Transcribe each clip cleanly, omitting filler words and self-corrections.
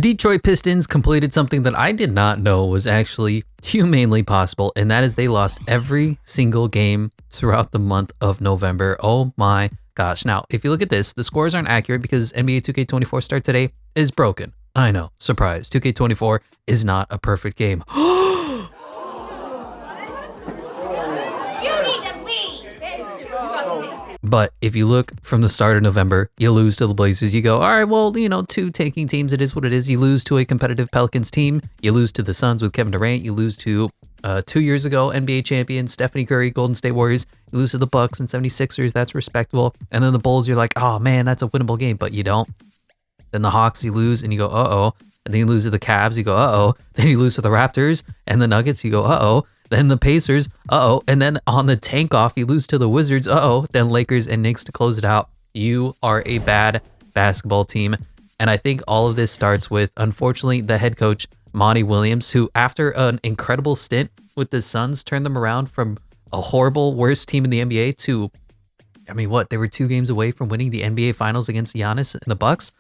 Detroit Pistons completed something that I did not know was actually humanly possible, and that is they lost every single game throughout the month of November. Oh my gosh. Now, if you look at this, the scores aren't accurate because NBA 2K24 start today is broken. I know, surprise. 2K24 is not a perfect game. But if you look from the start of November, you lose to the Blazers. You go, all right, well, two tanking teams. It is what it is. You lose to a competitive Pelicans team. You lose to the Suns with Kevin Durant. You lose to 2 years ago NBA champion Stephanie Curry, Golden State Warriors. You lose to the Bucks and 76ers. That's respectable. And then the Bulls, you're like, oh man, that's a winnable game, but you don't. Then the Hawks, you lose and you go, uh-oh. And then you lose to the Cavs. You go, uh-oh. Then you lose to the Raptors and the Nuggets. You go, uh-oh. Then the Pacers, uh-oh. And then on the tank off, you lose to the Wizards, uh-oh. Then Lakers and Knicks to close it out. You are a bad basketball team. And I think all of this starts with, unfortunately, the head coach, Monty Williams, who after an incredible stint with the Suns, turned them around from a horrible, worst team in the NBA to, they were 2 games away from winning the NBA Finals against Giannis and the Bucks.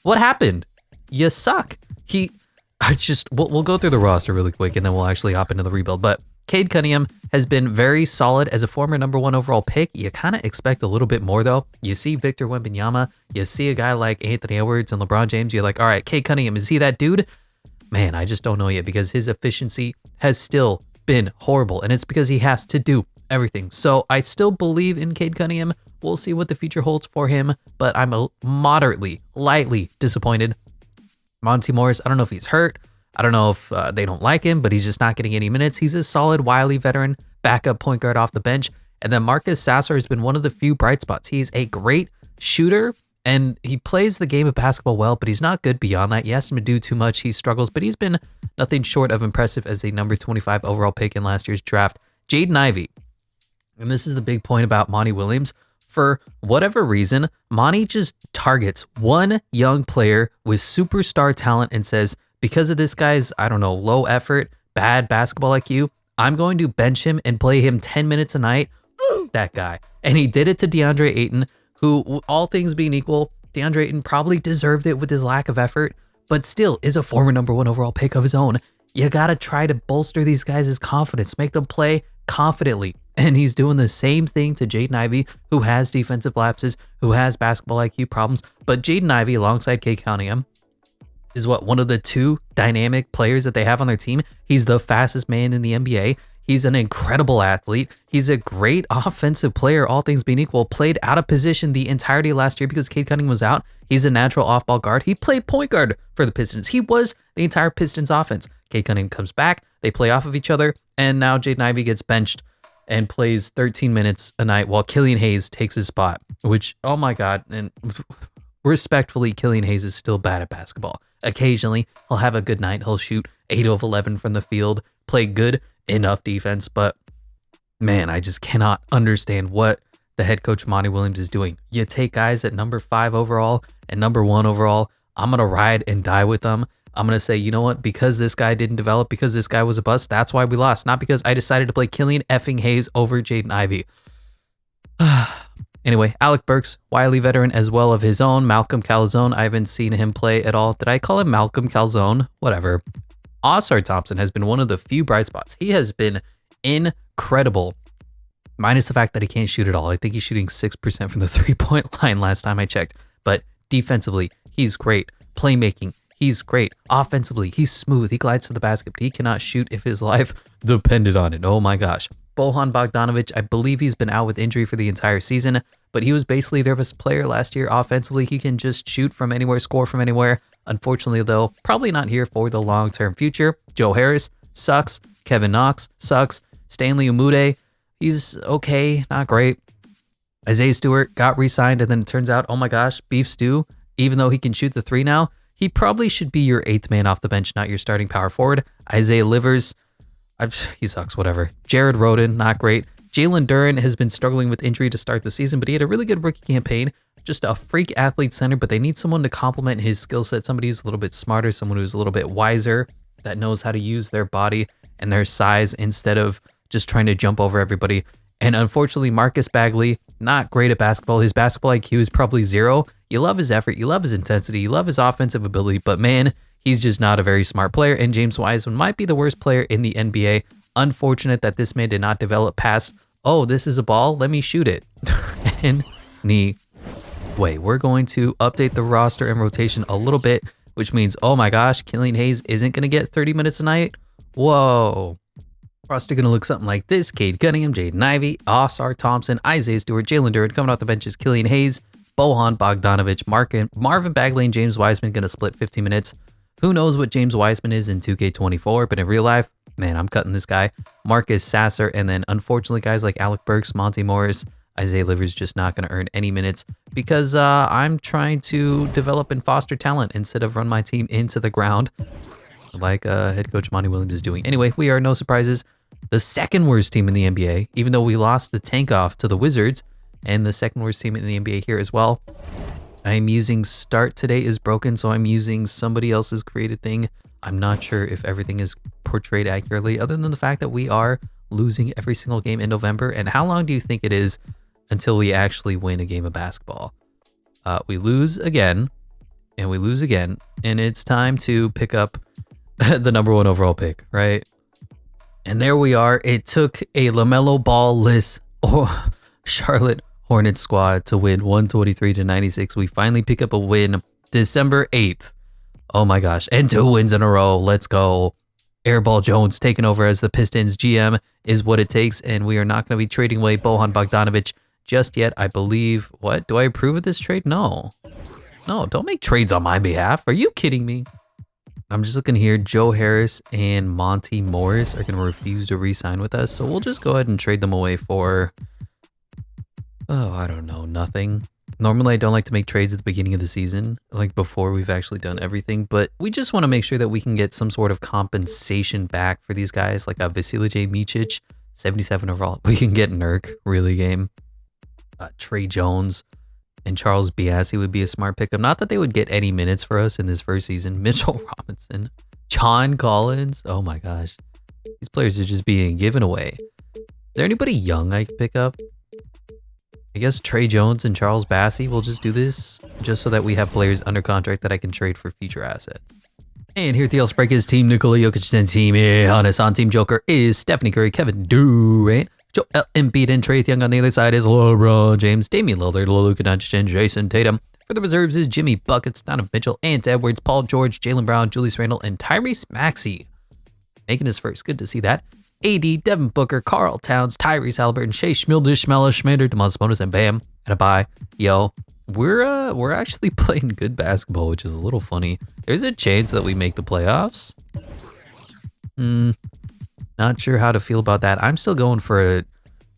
What happened? You suck. We'll go through the roster really quick and then we'll actually hop into the rebuild. But Cade Cunningham has been very solid as a former #1 overall pick. You kind of expect a little bit more though. You see Victor Wembanyama, you see a guy like Anthony Edwards and LeBron James. You're like, all right, Cade Cunningham, is he that dude? Man, I just don't know yet because his efficiency has still been horrible and it's because he has to do everything. So I still believe in Cade Cunningham. We'll see what the future holds for him, but I'm lightly disappointed. Monty Morris, I don't know if he's hurt. I don't know if they don't like him, but he's just not getting any minutes. He's a solid, wily veteran, backup point guard off the bench. And then Marcus Sasser has been one of the few bright spots. He's a great shooter, and he plays the game of basketball well, but he's not good beyond that. You ask him to do too much, he struggles, but he's been nothing short of impressive as a number 25 overall pick in last year's draft. Jaden Ivey, and this is the big point about Monty Williams. For whatever reason, Monty just targets one young player with superstar talent and says, because of this guy's, low effort, bad basketball IQ, I'm going to bench him and play him 10 minutes a night. That guy. And he did it to DeAndre Ayton, who, all things being equal, DeAndre Ayton probably deserved it with his lack of effort, but still is a former #1 overall pick of his own. You got to try to bolster these guys' confidence, make them play confidently. And he's doing the same thing to Jaden Ivey, who has defensive lapses, who has basketball IQ problems. But Jaden Ivey, alongside Cade Cunningham, is one of the 2 dynamic players that they have on their team. He's the fastest man in the NBA. He's an incredible athlete. He's a great offensive player, all things being equal. Played out of position the entirety of last year because Cade Cunningham was out. He's a natural off-ball guard. He played point guard for the Pistons. He was the entire Pistons offense. Cade Cunningham comes back. They play off of each other. And now Jaden Ivey gets benched and plays 13 minutes a night while Killian Hayes takes his spot, which, oh my God. And respectfully, Killian Hayes is still bad at basketball. Occasionally, he'll have a good night. He'll shoot 8 of 11 from the field, play good enough defense. But man, I just cannot understand what the head coach Monty Williams is doing. You take guys at number 5 overall and number 1 overall. I'm going to ride and die with them. I'm going to say, you know what? Because this guy didn't develop, because this guy was a bust, that's why we lost. Not because I decided to play Killian effing Hayes over Jaden Ivey. Anyway, Alec Burks, wily veteran as well of his own. Malcolm Calzone, I haven't seen him play at all. Did I call him Malcolm Calzone? Whatever. Oscar Thompson has been one of the few bright spots. He has been incredible, minus the fact that he can't shoot at all. I think he's shooting 6% from the 3-point line last time I checked. But defensively, he's great. Playmaking, he's great. Offensively, he's smooth. He glides to the basket, but he cannot shoot if his life depended on it. Oh my gosh. Bojan Bogdanovic, I believe he's been out with injury for the entire season, but he was basically their best player last year. Offensively, he can just shoot from anywhere, score from anywhere. Unfortunately, though, probably not here for the long-term future. Joe Harris sucks. Kevin Knox sucks. Stanley Umude, he's okay, not great. Isaiah Stewart got re-signed, and then it turns out, oh my gosh, Beef Stew, even though he can shoot the 3 now, he probably should be your 8th man off the bench, not your starting power forward. Isaiah Livers, he sucks, whatever. Jared Rhoden, not great. Jalen Duren has been struggling with injury to start the season, but he had a really good rookie campaign. Just a freak athlete center, but they need someone to complement his skill set. Somebody who's a little bit smarter, someone who's a little bit wiser, that knows how to use their body and their size instead of just trying to jump over everybody. And unfortunately, Marcus Bagley, not great at basketball. His basketball IQ is probably 0. You love his effort, you love his intensity, you love his offensive ability, but man, he's just not a very smart player. And James Wiseman might be the worst player in the NBA. Unfortunate that this man did not develop past, oh, this is a ball, let me shoot it. Anyway, we're going to update the roster and rotation a little bit, which means, oh my gosh, Killian Hayes isn't going to get 30 minutes a night. Whoa. Roster going to look something like this. Cade Cunningham, Jaden Ivey, Osar Thompson, Isaiah Stewart, Jalen Duren. Coming off the bench is Killian Hayes, Bojan Bogdanovic, Marvin Bagley, and James Wiseman going to split 15 minutes. Who knows what James Wiseman is in 2K24, but in real life, man, I'm cutting this guy. Marcus Sasser, and then unfortunately guys like Alec Burks, Monty Morris, Isaiah Livers just not going to earn any minutes because I'm trying to develop and foster talent instead of run my team into the ground like head coach Monty Williams is doing. Anyway, we are no surprises. The second worst team in the NBA, even though we lost the tank off to the Wizards, and the second worst team in the NBA here as well. I'm using start today is broken, so I'm using somebody else's created thing. I'm not sure if everything is portrayed accurately, other than the fact that we are losing every single game in November. And how long do you think it is until we actually win a game of basketball? We lose again, and we lose again, and it's time to pick up the #1 overall pick, right? And there we are. It took a LaMelo Ball-less Charlotte Hornets squad to win 123-96. We finally pick up a win December 8th. Oh my gosh. And 2 wins in a row. Let's go. Airball Jones taking over as the Pistons GM is what it takes. And we are not going to be trading away Bojan Bogdanovic just yet, I believe. What? Do I approve of this trade? No. No, don't make trades on my behalf. Are you kidding me? I'm just looking here. Joe Harris and Monty Morris are going to refuse to re-sign with us. So we'll just go ahead and trade them away for, oh, I don't know, nothing. Normally, I don't like to make trades at the beginning of the season, like before we've actually done everything. But we just want to make sure that we can get some sort of compensation back for these guys, like a Vasilije Micic, 77 overall. We can get Nurk, really game. Trey Jones and Charles Biassi would be a smart pickup. Not that they would get any minutes for us in this first season. Mitchell Robinson, John Collins. Oh my gosh. These players are just being given away. Is there anybody young I could pick up? I guess Trey Jones and Charles Bassey will just do this just so that we have players under contract that I can trade for future assets. And here at the All-Sparkers team, Nikola Jokic and team Giannis. On Team Joker is Stephanie Curry, Kevin Durant, Joel Embiid, and Trae Young. On the other side is LeBron James, Damian Lillard, Luka Doncic, and Jason Tatum. For the reserves is Jimmy Buckets, Donovan Mitchell, Ant Edwards, Paul George, Jaylen Brown, Julius Randle, and Tyrese Maxey. Making his first. Good to see that. AD, Devin Booker, Karl Towns, Tyrese Halliburton, Shea Schmildish, Schmella, Schmander, Demontis Sabonis, and Bam. And a bye. Yo, we're actually playing good basketball, which is a little funny. There's a chance that we make the playoffs. Not sure how to feel about that. I'm still going for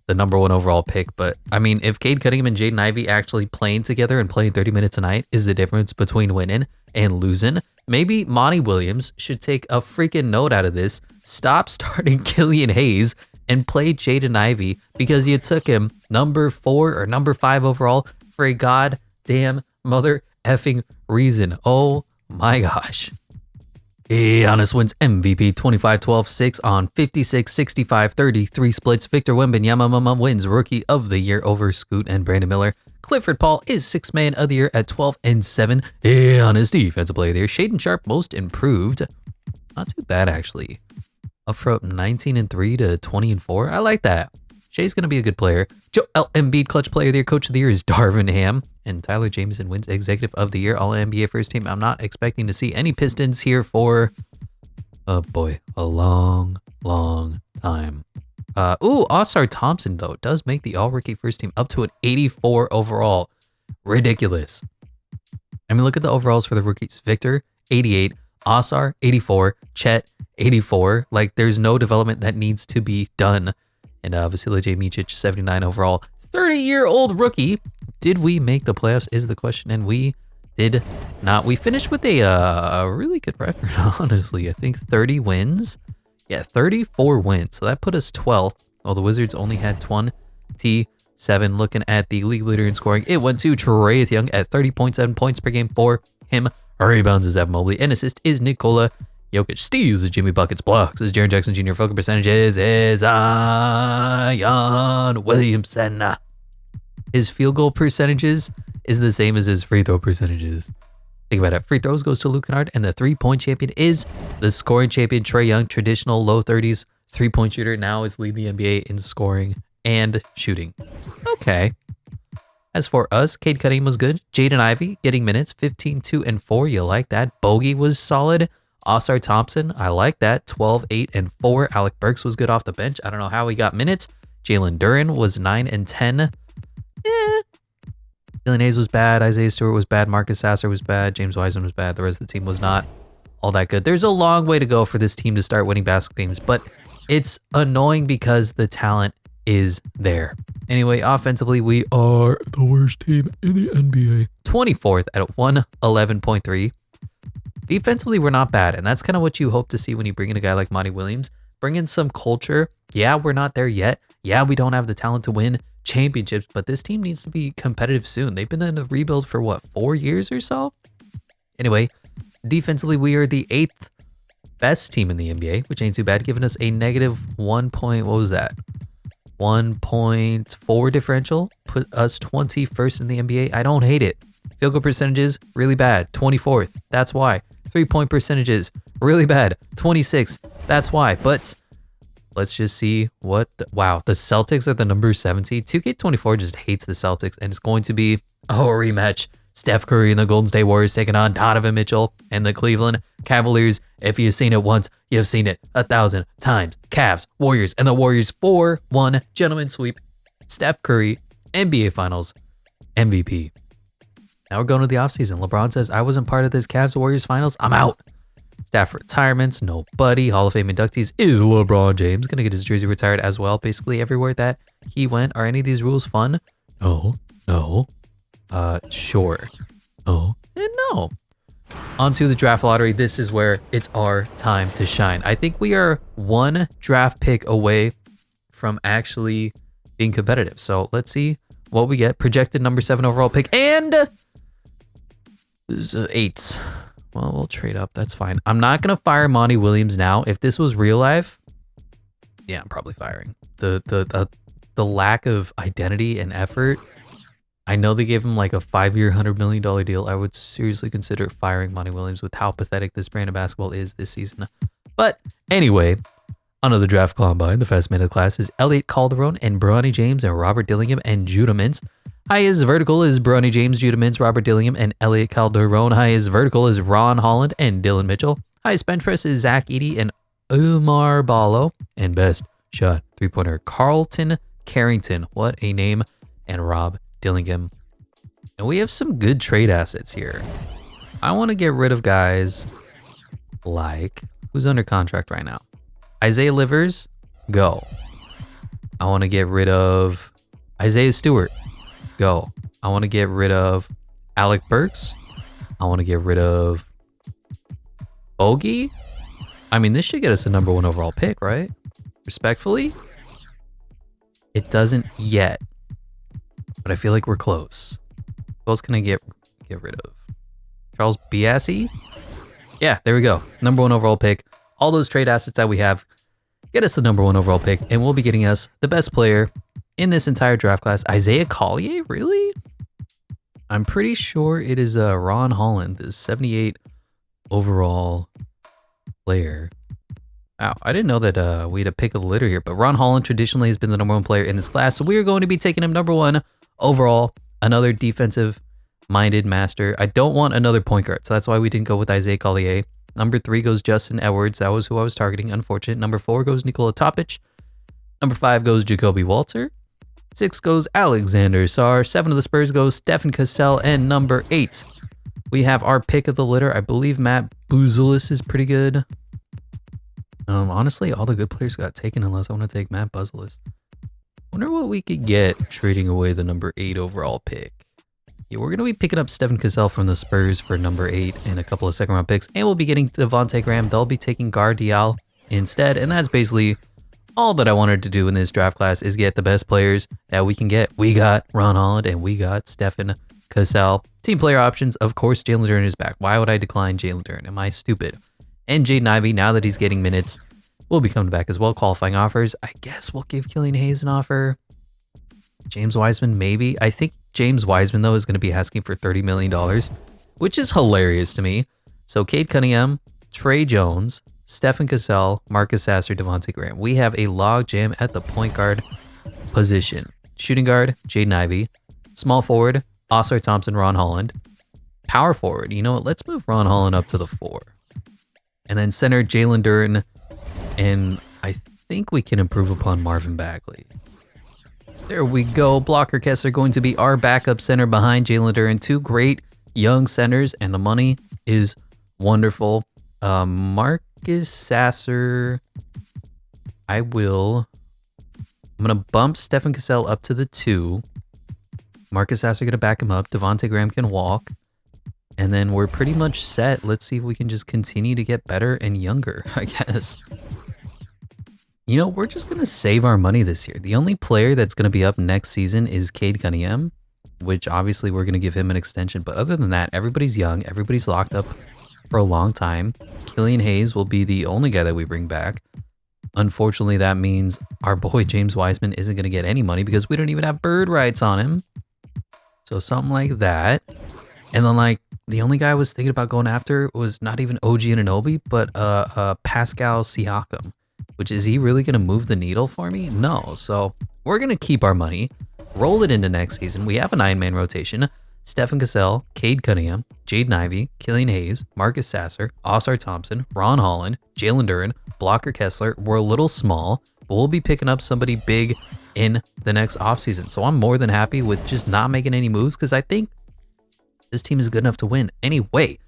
the #1 overall pick, but I mean, if Cade Cunningham and Jaden Ivey actually playing together and playing 30 minutes a night is the difference between winning and losing, maybe Monty Williams should take a freaking note out of this. Stop starting Killian Hayes and play Jaden Ivey because you took him #4 or #5 overall for a goddamn mother effing reason. Oh my gosh. Giannis wins MVP 25-12-6 on 56-65-33 splits. Victor Wembanyama wins Rookie of the Year over Scoot and Brandon Miller. Clifford Paul is 6th Man of the Year at 12-7. Giannis Defensive Player of the Year. Shaedon Sharpe Most Improved. Not too bad actually. Up from 19-3 to 20-4. I like that. Shay's going to be a good player. Joel Embiid Clutch Player of the Year. Coach of the Year is Darvin Ham. And Tyler Jamison wins Executive of the Year. All NBA First Team. I'm not expecting to see any Pistons here for, oh boy, a long time. Osar Thompson, though, does make the All-Rookie First Team up to an 84 overall. Ridiculous. I mean, look at the overalls for the rookies. Victor, 88. Osar, 84. Chet, 84. Like, there's no development that needs to be done. And Vasilije Micic, 79 overall. 30-year-old rookie. Did we make the playoffs is the question, and we did not. We finished with a really good record, honestly. I think 30 wins. Yeah, 34 wins. So that put us 12th. While the Wizards only had 27. Looking at the league leader in scoring, it went to Trae Young at 30.7 points per game for him. Rebounds is Evan Mobley, and assist is Nikola Jokic steals, Jimmy buckets, blocks, Jaren Jackson Jr. field goal percentages is Zion Williamson. His field goal percentages is the same as his free throw percentages. Think about it. Free throws goes to Luke Kennard, and the 3-point champion is the scoring champion, Trae Young. Traditional low 30s 3-point shooter now is leading the NBA in scoring and shooting. Okay. As for us, Cade Cunningham was good. Jaden Ivey getting minutes, 15, 2, and 4. You like that. Bogey was solid. Oscar Thompson, I like that. 12, 8, and 4. Alec Burks was good off the bench. I don't know how he got minutes. Jalen Duren was 9 and 10. Dylan Hayes was bad. Isaiah Stewart was bad. Marcus Sasser was bad. James Wiseman was bad. The rest of the team was not all that good. There's a long way to go for this team to start winning basketball games, but it's annoying because the talent is there. Anyway, offensively, we are the worst team in the NBA. 24th at 111.3. Defensively, we're not bad, and that's kind of what you hope to see when you bring in a guy like Monty Williams. Bring in some culture. Yeah, we're not there yet. Yeah, we don't have the talent to win championships, but this team needs to be competitive soon. They've been in a rebuild for what, 4 years or so? Anyway, defensively, we are the 8th best team in the NBA, which ain't too bad, giving us a negative 1.4 differential, put us 21st in the NBA. I don't hate it. Field goal percentages, really bad, 24th. That's why. 3-point percentages, really bad, 26th. That's why. But let's just see what... wow, the Celtics are the number 17. 2K24 just hates the Celtics, and it's going to be a rematch. Steph Curry and the Golden State Warriors taking on Donovan Mitchell and the Cleveland Cavaliers. If you've seen it once, you've seen it 1,000 times. Cavs, Warriors, and the Warriors 4-1 gentleman sweep. Steph Curry, NBA Finals MVP. Now we're going to the offseason. LeBron says, I wasn't part of this Cavs Warriors Finals. I'm out. Staff retirements, nobody. Hall of Fame inductees is LeBron James. Gonna get his jersey retired as well. Basically everywhere that he went. Are any of these rules fun? No. Sure. No and no. Onto the draft lottery. This is where it's our time to shine. I think we are one draft pick away from actually being competitive. So let's see what we get. Projected number 7 overall pick, and 8. Well, we'll trade up. That's fine. I'm not going to fire Monty Williams now. If this was real life, yeah, I'm probably firing. The lack of identity and effort. I know they gave him like a 5-year, $100 million deal. I would seriously consider firing Monty Williams with how pathetic this brand of basketball is this season. But anyway, on to the draft combine. The fast man of the class is Elliot Calderon and Bronny James and Robert Dillingham and Judah Mintz. Highest vertical is Bronny James, Judah Mintz, Robert Dillingham, and Elliot Calderon. Highest vertical is Ron Holland and Dylan Mitchell. Highest bench press is Zach Edey and Umar Ballo. And best shot three-pointer, Carlton Carrington. What a name. And Rob Dillingham. And we have some good trade assets here. I want to get rid of guys like, who's under contract right now? Isaiah Livers, go. I want to get rid of Isaiah Stewart. Go. I want to get rid of Alec Burks. I want to get rid of Bogey. I mean, this should get us a number 1 overall pick, right? Respectfully. It doesn't yet, but I feel like we're close. Who else can I get rid of? Charles Biassi? Yeah, there we go. Number 1 overall pick. All those trade assets that we have get us the number 1 overall pick, and we'll be getting us the best player in this entire draft class. Isaiah Collier, really? I'm pretty sure it is Ron Holland, the 78 overall player. Wow, I didn't know that we had a pick of the litter here, but Ron Holland traditionally has been the number 1 player in this class, so we are going to be taking him number 1 overall. Another defensive-minded master. I don't want another point guard, so that's why we didn't go with Isaiah Collier. Number 3 goes Justin Edwards. That was who I was targeting. Unfortunate. Number 4 goes Nikola Topic. Number 5 goes Jacoby Walter. 6 goes Alexander Sarr. 7 of the Spurs goes Stephen Cassell. And number 8, we have our pick of the litter. I believe Matt Buzelis is pretty good. Honestly, all the good players got taken unless I want to take Matt Buzelis. Wonder what we could get trading away the number 8 overall pick. Yeah, we're going to be picking up Stephen Cassell from the Spurs for number 8 and a couple of second-round picks. And we'll be getting Devontae Graham. They'll be taking Gardial instead. And that's basically all that I wanted to do in this draft class, is get the best players that we can get. We got Ron Holland and we got Stephen Cassell. Team player options, of course, Jalen Duren is back. Why would I decline Jalen Duren? Am I stupid? And Jaden Ivey, now that he's getting minutes, will be coming back as well. Qualifying offers. I guess we'll give Killian Hayes an offer. James Wiseman, maybe. I think James Wiseman, though, is going to be asking for $30 million, which is hilarious to me. So Cade Cunningham, Trey Jones, Stephen Cassell, Marcus Sasser, Devontae Graham. We have a log jam at the point guard position. Shooting guard, Jaden Ivey. Small forward, Oscar Thompson, Ron Holland. Power forward, you know what? Let's move Ron Holland up to the 4. And then center, Jalen Duren. And I think we can improve upon Marvin Bagley. There we go. Blocker Kessler going to be our backup center behind Jalen Duren. 2 great young centers, and the money is wonderful. Marcus Sasser, I'm going to bump Stephen Cassell up to the 2. Marcus Sasser going to back him up. Devontae Graham can walk. And then we're pretty much set. Let's see if we can just continue to get better and younger, I guess. You know, we're just going to save our money this year. The only player that's going to be up next season is Cade Cunningham, which obviously we're going to give him an extension. But other than that, everybody's young. Everybody's locked up for a long time. Killian Hayes will be the only guy that we bring back. Unfortunately, that means our boy James Wiseman isn't going to get any money because we don't even have bird rights on him. So something like that. And then like the only guy I was thinking about going after was not even OG Anunoby, but Pascal Siakam. Which, is he really going to move the needle for me? No. So we're going to keep our money, roll it into next season. We have a 9-man rotation. Stephen Cassell, Cade Cunningham, Jaden Ivey, Killian Hayes, Marcus Sasser, Oscar Thompson, Ron Holland, Jalen Duren, Blocker Kessler. We're a little small, but we'll be picking up somebody big in the next offseason. So I'm more than happy with just not making any moves because I think this team is good enough to win. Anyway,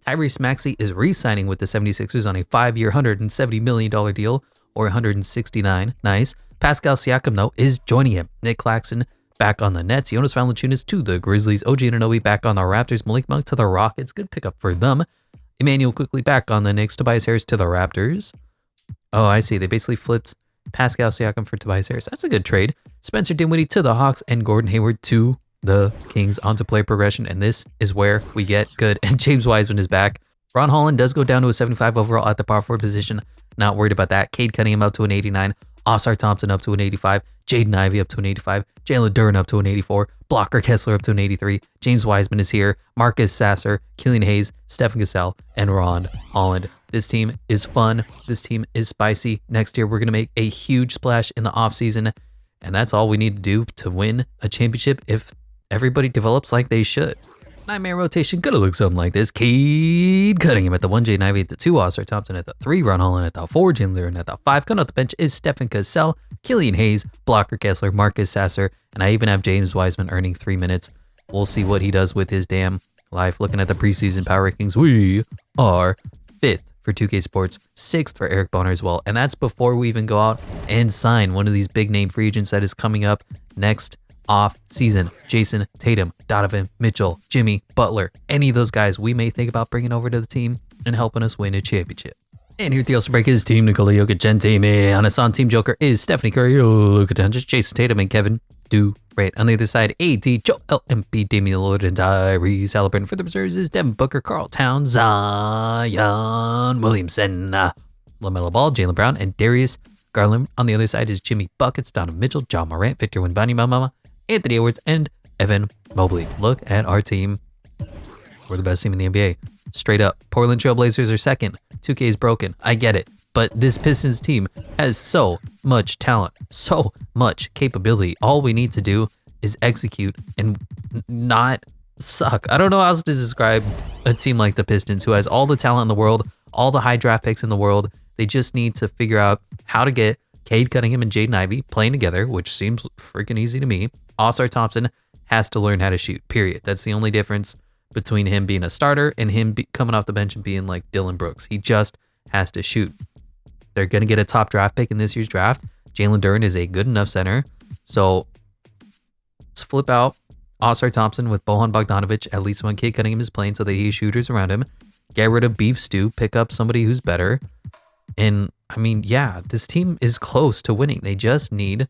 Tyrese Maxey is re-signing with the 76ers on a 5-year, $170 million deal, or 169. Nice. Pascal Siakam, though, is joining him. Nick Claxton back on the Nets. Jonas Valanciunas to the Grizzlies. OG Anunoby back on the Raptors. Malik Monk to the Rockets. Good pickup for them. Emmanuel quickly back on the Knicks. Tobias Harris to the Raptors. Oh, I see. They basically flipped Pascal Siakam for Tobias Harris. That's a good trade. Spencer Dinwiddie to the Hawks and Gordon Hayward to the Kings onto player progression. And this is where we get good. And James Wiseman is back. Ron Holland does go down to a 75 overall at the power forward position. Not worried about that. Cade Cunningham up to an 89. Oscar Thompson up to an 85. Jaden Ivey up to an 85. Jalen Duren up to an 84. Blocker Kessler up to an 83. James Wiseman is here. Marcus Sasser, Killian Hayes, Stephen Cassell, and Ron Holland. This team is fun. This team is spicy. Next year, we're going to make a huge splash in the offseason. And that's all we need to do to win a championship if everybody develops like they should. 9-man rotation gonna look something like this. Cade Cunningham at the 1, Jaden Ivey at the 2, Oscar Thompson at the 3, Ron Holland at the 4, Jalen Duren at the 5. Coming off the bench is Stephen Cassell, Killian Hayes, Blocker Kessler, Marcus Sasser, and I even have James Wiseman earning 3 minutes. We'll see what he does with his damn life. Looking at the preseason power rankings, we are 5th for 2K Sports, 6th for Eric Bonner as well, and that's before we even go out and sign one of these big name free agents that is coming up next off season. Jason Tatum, Donovan Mitchell, Jimmy Butler, any of those guys we may think about bringing over to the team and helping us win a championship. And here at the All-Star break is Team Nikola Jokic, Team Giannis. On Team Joker is Stephanie Curry, Luka Doncic, Jason Tatum, and Kevin Durant. On the other side, AD, Joel Embiid, Damian Lillard, and Tyrese Halliburton. For the reserves is Devin Booker, Karl Towns, Zion Williamson, LaMelo Ball, Jaylen Brown, and Darius Garland. On the other side is Jimmy Buckets, Donovan Mitchell, John Morant, Victor Wembanyama, Anthony Edwards, and Evan Mobley. Look at our team. We're the best team in the NBA. Straight up. Portland Trail Blazers are second. 2K is broken. I get it. But this Pistons team has so much talent, so much capability. All we need to do is execute and not suck. I don't know how else to describe a team like the Pistons, who has all the talent in the world, all the high draft picks in the world. They just need to figure out how to get Cade Cunningham and Jaden Ivey playing together, which seems freaking easy to me. Oscar Thompson has to learn how to shoot, period. That's the only difference between him being a starter and him coming off the bench and being like Dylan Brooks. He just has to shoot. They're going to get a top draft pick in this year's draft. Jalen Duren is a good enough center. So let's flip out Oscar Thompson with Bojan Bogdanovic, at least when Cade Cunningham is playing, so that he has shooters around him. Get rid of Beef Stew, pick up somebody who's better. And I mean, yeah, this team is close to winning. They just need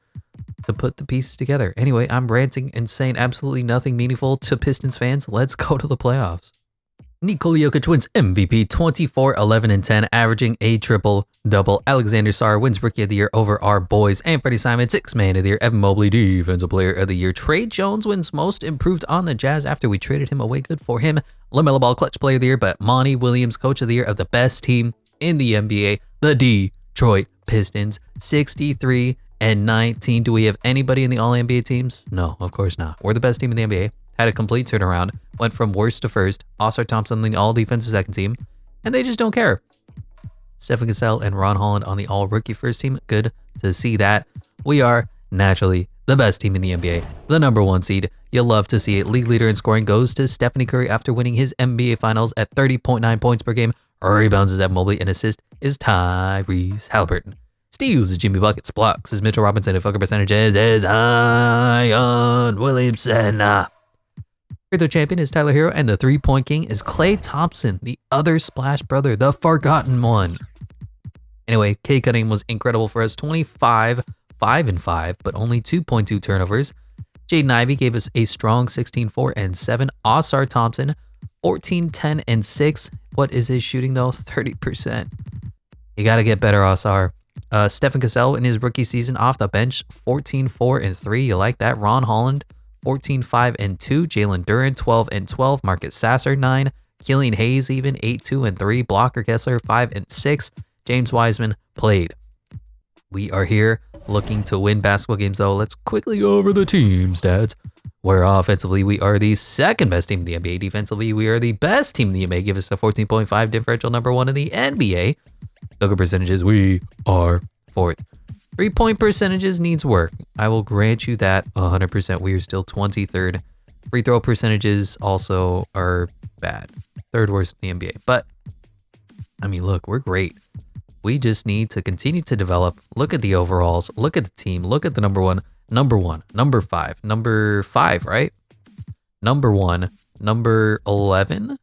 to put the pieces together. Anyway, I'm ranting and saying absolutely nothing meaningful to Pistons fans. Let's go to the playoffs. Nikola Jokic wins MVP 24, 11, and 10, averaging a triple-double. Alexander Sarr wins Rookie of the Year over our boys. And Freddie Simon, Sixth Man of the Year. Evan Mobley, Defensive Player of the Year. Trey Jones wins Most Improved on the Jazz after we traded him away. Good for him. LaMelo Ball, Clutch Player of the Year. But Monty Williams, Coach of the Year of the best team in the NBA, the Detroit Pistons, 63 and 19. Do we have anybody in the All-NBA teams? No, of course not. We're the best team in the NBA. Had a complete turnaround, went from worst to first. Oscar Thompson on the all-defensive second team, and they just don't care. Stephen Cassell and Ron Holland on the all-rookie first team. Good to see that. We are naturally the best team in the NBA, the #1 seed. You'll love to see it. League leader in scoring goes to Stephanie Curry after winning his NBA Finals at 30.9 points per game. Rebounds is Evan Mobley, and assist is Tyrese Halliburton. Steals is Jimmy Buckets. Blocks is Mitchell Robinson, and fucker percentages is Zion Williamson. Free throw champion is Tyler Hero, and the three-point king is Klay Thompson, the other Splash brother, the forgotten one. Anyway, K Cunningham was incredible for us. 25, 5 and 5, but only 2.2 turnovers. Jaden Ivey gave us a strong 16, 4 and 7. Oscar Thompson, 14, 10 and 6. What is his shooting though? 30%. You got to get better, Oscar. Stephen Cassell in his rookie season off the bench, 14, 4 and 3. You like that? Ron Holland, 14, 5 and 2. Jalen Duren, 12 and 12. Marcus Sasser, 9. Killian Hayes, even 8, 2 and 3. Blocker Kessler, 5 and 6. James Wiseman played. We are here looking to win basketball games, though. Let's quickly go over the team stats. Where offensively, we are the second best team in the NBA. Defensively, we are the best team in the NBA. Give us a 14.5 differential, #1 in the NBA. Field percentages, we are 4th. 3-point percentages needs work. I will grant you that 100%. We are still 23rd. Free throw percentages also are bad. 3rd worst in the NBA. But, I mean, look, we're great. We just need to continue to develop. Look at the overalls. Look at the team. Look at the number 5, right? Number 1, number 11,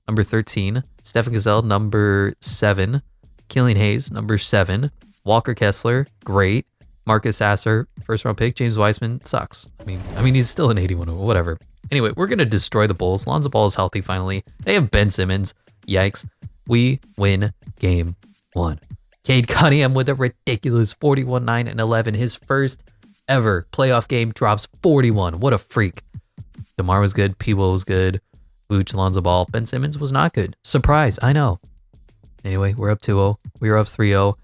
number 13, Stephen Cassell, number 7, Killian Hayes, number 7, Walker Kessler, great. Marcus Sasser, first round pick. James Wiseman sucks. I mean, he's still an 81 or whatever. Anyway, we're gonna destroy the Bulls. Lonzo Ball is healthy finally. They have Ben Simmons. Yikes. We win game 1. Cade Cunningham with a ridiculous 41, 9 and 11. His first ever playoff game drops 41. What a freak. DeMar was good. P-Will was good. Vooch, Lonzo Ball. Ben Simmons was not good. Surprise, I know. Anyway, we're up 2-0. We are up 3-0.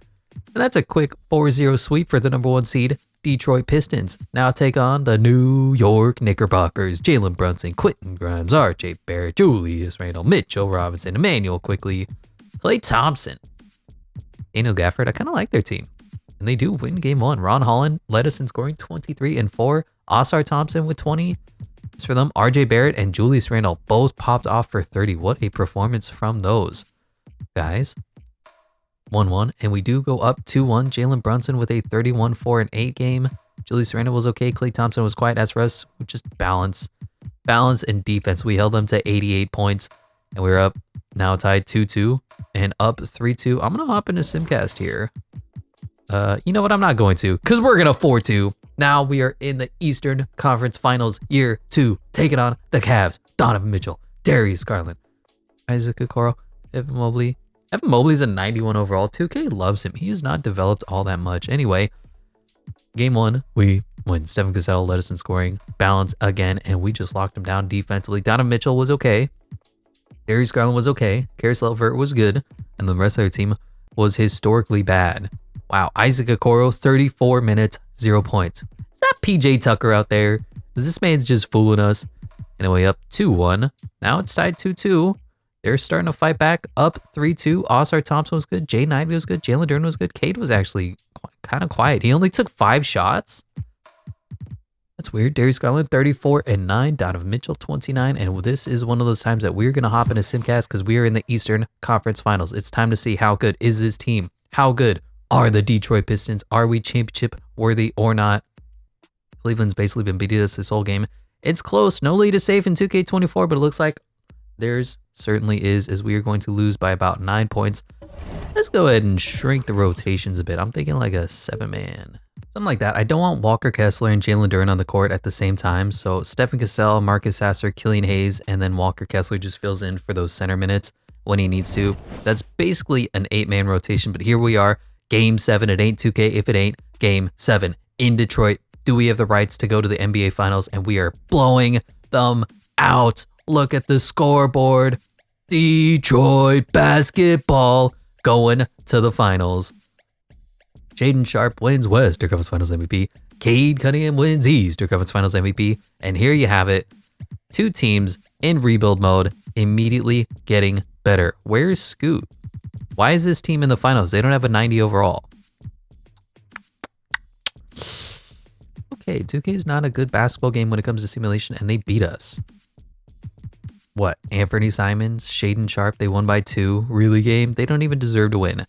And that's a quick 4-0 sweep for the #1 seed, Detroit Pistons. Now take on the New York Knickerbockers. Jalen Brunson, Quentin Grimes, RJ Barrett, Julius Randle, Mitchell Robinson, Emmanuel Quickly, Klay Thompson, Daniel Gafford. I kind of like their team. And they do win game 1. Ron Holland led us in scoring 23 and 4. Oscar Thompson with 20. As for them, RJ Barrett and Julius Randle both popped off for 30. What a performance from those guys. 1-1, and we do go up 2-1. Jalen Brunson with a 31, 4 and 8 game. Julius Randle was okay. Klay Thompson was quiet. As for us, just balance and defense. We held them to 88 points, and we're up now tied 2-2 and up 3-2. I'm gonna hop into Simcast here. You know what? I'm not going to, because we're gonna 4-2. Now we are in the Eastern Conference Finals, year 2, taking on the Cavs. Donovan Mitchell, Darius Garland, Isaac Okoro, Evan Mobley. Evan Mobley's a 91 overall. 2K loves him. He has not developed all that much. Anyway, game 1, we win. Stephen Cassell led us in scoring. Balance again, and we just locked him down defensively. Donovan Mitchell was okay. Darius Garland was okay. Karis LeVert was good. And the rest of their team was historically bad. Wow. Isaac Okoro, 34 minutes, 0 points. Is that PJ Tucker out there? Is this man's just fooling us? Anyway, up 2-1. Now it's tied 2-2. They're starting to fight back, up 3-2. Oscar Thompson was good. Jaden Ivey was good. Jalen Duren was good. Cade was actually kind of quiet. He only took 5 shots. That's weird. Darius Garland, 34 and 9. Donovan Mitchell, 29. And this is one of those times that we're going to hop into Simcast because we are in the Eastern Conference Finals. It's time to see how good is this team. How good are the Detroit Pistons? Are we championship worthy or not? Cleveland's basically been beating us this whole game. It's close. No lead is safe in 2K24, but it looks like theirs certainly is, as we are going to lose by about 9 points. Let's go ahead and shrink the rotations a bit. I'm thinking like a 7-man. Something like that. I don't want Walker Kessler and Jalen Duren on the court at the same time. So Stephen Cassell, Marcus Sasser, Killian Hayes, and then Walker Kessler just fills in for those center minutes when he needs to. That's basically an 8-man rotation. But here we are, Game 7. It ain't 2K if it ain't Game 7 in Detroit. Do we have the rights to go to the NBA Finals? And we are blowing them out. Look at the scoreboard. Detroit basketball going to the finals. Shaedon Sharpe wins Western Conference Finals MVP. Cade Cunningham wins Eastern Conference Finals MVP. And here you have it. 2 teams in rebuild mode immediately getting better. Where's Scoot? Why is this team in the finals? They don't have a 90 overall. Okay, 2K is not a good basketball game when it comes to simulation, and they beat us. What? Anthony Simons, Shaedon Sharpe, they won by 2. Really game? They don't even deserve to win.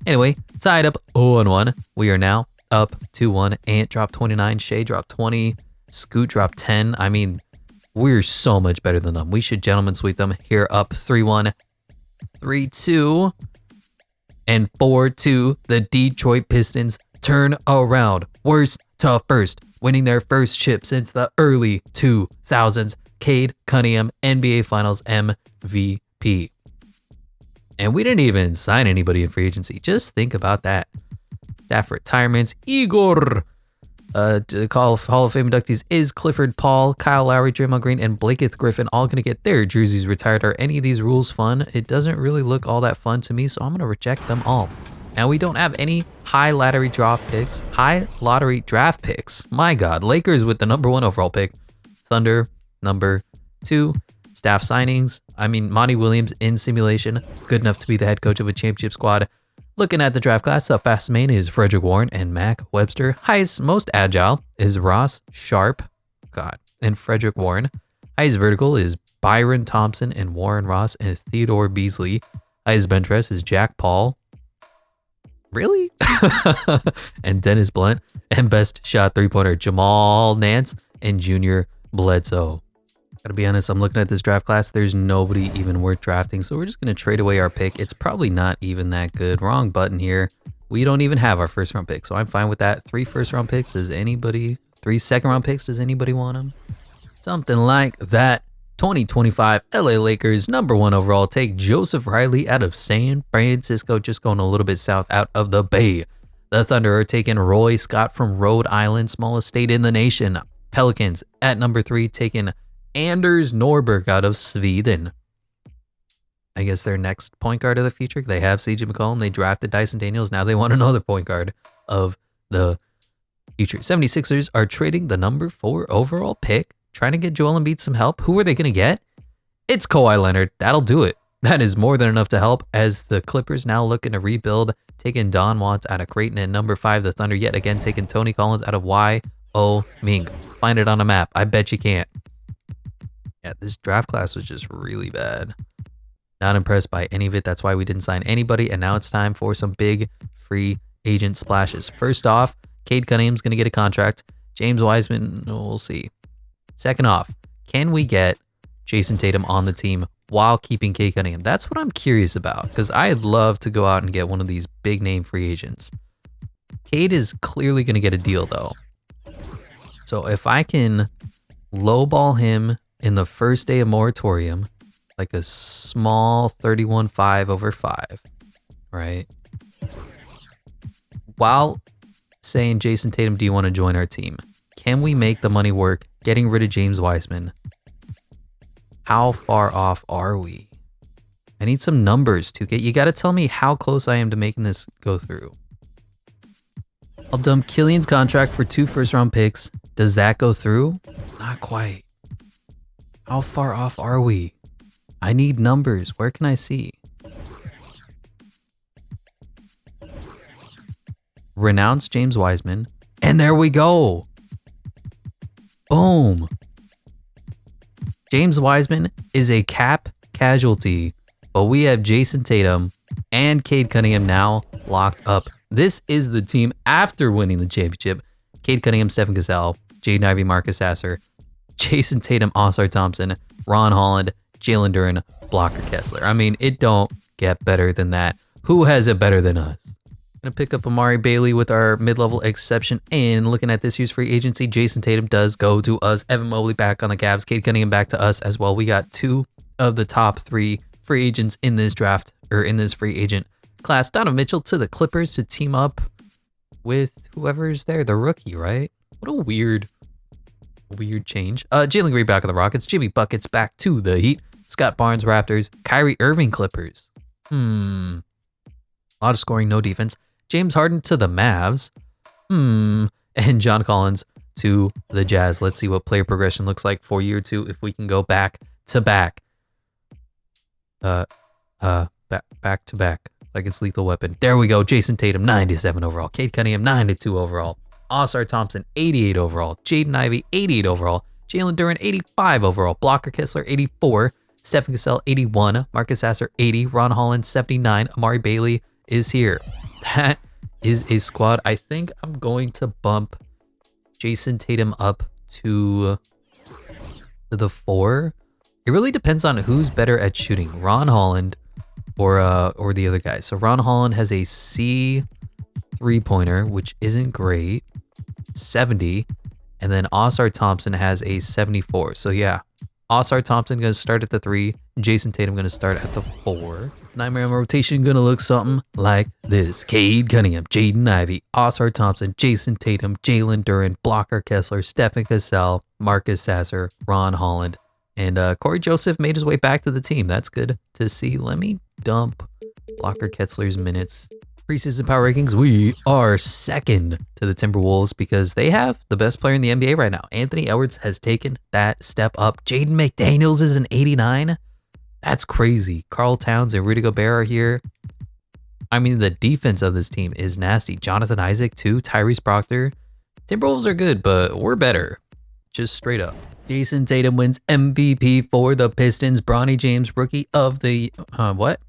Anyway, tied up 0-1. We are now up 2-1. Ant dropped 29. Shea dropped 20. Scoot dropped 10. I mean, we're so much better than them. We should gentlemen sweep them. Here up 3-1, 3-2, and 4-2. The Detroit Pistons turn around. Worst to first. Winning their first chip since the early 2000s. Cade Cunningham, NBA Finals MVP. And we didn't even sign anybody in free agency. Just think about that. Staff retirements. Igor. Hall of Fame inductees is Clifford Paul, Kyle Lowry, Draymond Green, and Blaketh Griffin all going to get their jerseys retired. Are any of these rules fun? It doesn't really look all that fun to me, so I'm going to reject them all. Now, we don't have any high lottery draft picks. My God. Lakers with the #1 overall pick. Thunder, number 2. Staff signings. I mean, Monty Williams in simulation. Good enough to be the head coach of a championship squad. Looking at the draft class, the fastest main is Frederick Warren and Mac Webster. Highest, most agile is Ross Sharp. God. And Frederick Warren. Highest vertical is Byron Thompson and Warren Ross and Theodore Beasley. Highest bench press is Jack Paul. Really? And Dennis Blunt. And best shot 3-pointer Jamal Nance and Junior Bledsoe. Gotta be honest, I'm looking at this draft class. There's nobody even worth drafting, so we're just gonna trade away our pick. It's probably not even that good. Wrong button here. We don't even have our first round pick, so I'm fine with that. 3 first round picks. Does anybody? 3 second round picks. Does anybody want them? Something like that. 2025 LA Lakers #1 overall take Joseph Riley out of San Francisco, just going a little bit south out of the Bay. The Thunder are taking Roy Scott from Rhode Island, smallest state in the nation. Pelicans at #3 taking Anders Norberg out of Sweden. I guess their next point guard of the future. They have CJ McCollum. They drafted Dyson Daniels. Now they want another point guard of the future. 76ers are trading the #4 overall pick, trying to get Joel Embiid some help. Who are they going to get? It's Kawhi Leonard. That'll do it. That is more than enough to help, as the Clippers now looking to rebuild, taking Don Watts out of Creighton. And #5, the Thunder yet again taking Tony Collins out of Wyoming. Find it on a map. I bet you can't. Yeah, this draft class was just really bad. Not impressed by any of it. That's why we didn't sign anybody. And now it's time for some big free agent splashes. First off, Cade Cunningham's going to get a contract. James Wiseman, we'll see. Second off, can we get Jason Tatum on the team while keeping Cade Cunningham? That's what I'm curious about, because I'd love to go out and get one of these big name free agents. Cade is clearly going to get a deal, though. So if I can lowball him in the first day of moratorium, like a small 31.5 over 5, right? While saying, Jason Tatum, do you want to join our team? Can we make the money work getting rid of James Wiseman? How far off are we? I need some numbers to get. You got to tell me how close I am to making this go through. I'll dump Killian's contract for 2 first-round picks. Does that go through? Not quite. How far off are we? I need numbers. Where can I see? Renounce James Wiseman. And there we go. Boom. James Wiseman is a cap casualty, but we have Jason Tatum and Cade Cunningham now locked up. This is the team after winning the championship. Cade Cunningham, Stephen Cassell, Jaden Ivey, Marcus Sasser, Jason Tatum, Oscar Thompson, Ron Holland, Jalen Duren, Blocker Kessler. I mean, it don't get better than that. Who has it better than us? Gonna pick up Amari Bailey with our mid-level exception. And looking at this year's free agency, Jason Tatum does go to us. Evan Mobley back on the Cavs. Cade Cunningham back to us as well. We got 2 of the top 3 free agents in this draft, or in this free agent class. Donovan Mitchell to the Clippers to team up with whoever's there, the rookie, right? What a weird change. Jalen Green back on the Rockets. Jimmy Buckets back to the Heat. Scott Barnes Raptors. Kyrie Irving Clippers. A lot of scoring, no defense. James Harden to the Mavs. And John Collins to the Jazz. Let's see what player progression looks like for year 2 if we can go back to back. Back to back. Like it's Lethal Weapon. There we go. Jason Tatum, 97 overall. Cade Cunningham, 92 overall. Oscar Thompson, 88 overall. Jaden Ivey, 88 overall. Jalen Duren, 85 overall. Blocker Kessler, 84. Stephen Cassell, 81. Marcus Sasser, 80. Ron Holland, 79. Amari Bailey is here. That is a squad. I think I'm going to bump Jason Tatum up to the 4. It really depends on who's better at shooting, Ron Holland or the other guy. So Ron Holland has a C 3-pointer, which isn't great, 70, and then Oscar Thompson has a 74. So yeah, Oscar Thompson gonna start at the 3, Jason Tatum gonna start at the 4. 9-man rotation gonna look something like this: Cade Cunningham, Jaden Ivey, Oscar Thompson, Jason Tatum, Jalen Duren, Blocker Kessler, Stephen Cassell, Marcus Sasser, Ron Holland, and Corey Joseph made his way back to the team. That's good to see. Let me dump Blocker Kessler's minutes. Preseason power rankings, we are second to the Timberwolves because they have the best player in the NBA right now. Anthony Edwards has taken that step up. Jaden McDaniels is an 89. That's crazy. Karl Towns and Rudy Gobert are here. I mean, the defense of this team is nasty. Jonathan Isaac too, Tyrese Proctor. Timberwolves are good, but we're better. Just straight up. Jason Tatum wins MVP for the Pistons. Bronny James, rookie of the... what?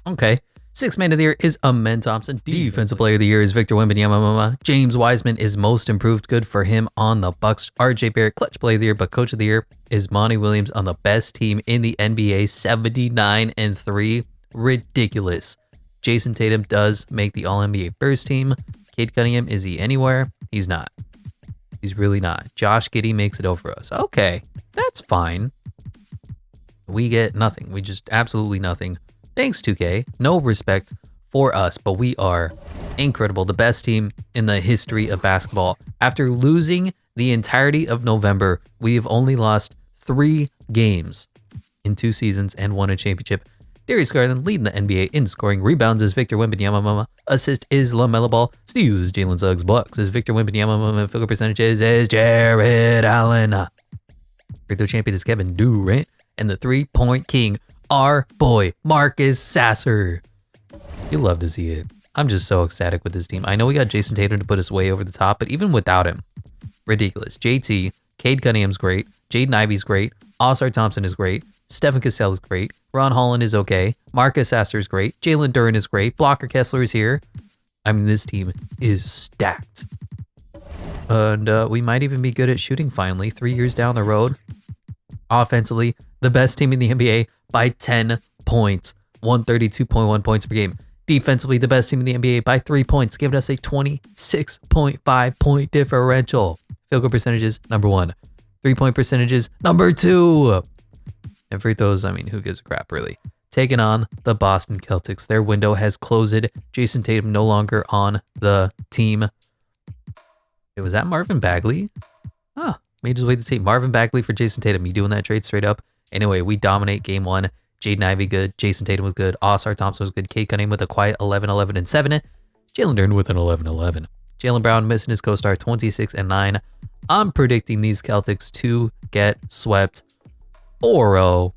Okay. 6th man of the year is Amen Thompson. Defensive player of the year is Victor Wembanyama. James Wiseman is most improved. Good for him on the Bucks. RJ Barrett, clutch player of the year, but coach of the year is Monty Williams on the best team in the NBA, 79-3. Ridiculous. Jason Tatum does make the All-NBA first team. Cade Cunningham, is he anywhere? He's not. He's really not. Josh Giddey makes it over us. Okay, that's fine. We get nothing. We just absolutely nothing. Thanks, 2K. No respect for us, but we are incredible. The best team in the history of basketball. After losing the entirety of November, we have only lost 3 games in 2 seasons and won a championship. Darius Garland leading the NBA in scoring. Rebounds is Victor Wembanyama. Assist is LaMelo Ball. Steals is Jalen Suggs. Blocks is Victor Wembanyama. Field goal percentages is Jared Allen. Free throw champion is Kevin Durant. And the 3-point king, our boy, Marcus Sasser. You love to see it. I'm just so ecstatic with this team. I know we got Jason Tatum to put us way over the top, but even without him, ridiculous. JT, Cade Cunningham's great. Jaden Ivey's great. Oscar Thompson is great. Stephen Cassell is great. Ron Holland is okay. Marcus Sasser is great. Jalen Duren is great. Blocker Kessler is here. I mean, this team is stacked. And we might even be good at shooting finally. 3 years down the road. Offensively, the best team in the NBA by 10 points. 132.1 points per game. Defensively, the best team in the NBA by 3 points, giving us a 26.5 point differential. Field goal percentages, number 1. 3-point percentages, number 2. And free throws, I mean, who gives a crap, really? Taking on the Boston Celtics. Their window has closed. Jason Tatum no longer on the team. Was that Marvin Bagley? Ah, made his way to the team. Marvin Bagley for Jason Tatum. You doing that trade straight up? Anyway, we dominate game 1. Jaden Ivey good. Jason Tatum was good. Oscar Thompson was good. Cade Cunningham with a quiet 11-11 and 7. Jalen Duren with an 11-11. Jaylen Brown missing his co-star 26-9. I'm predicting these Celtics to get swept 4-0.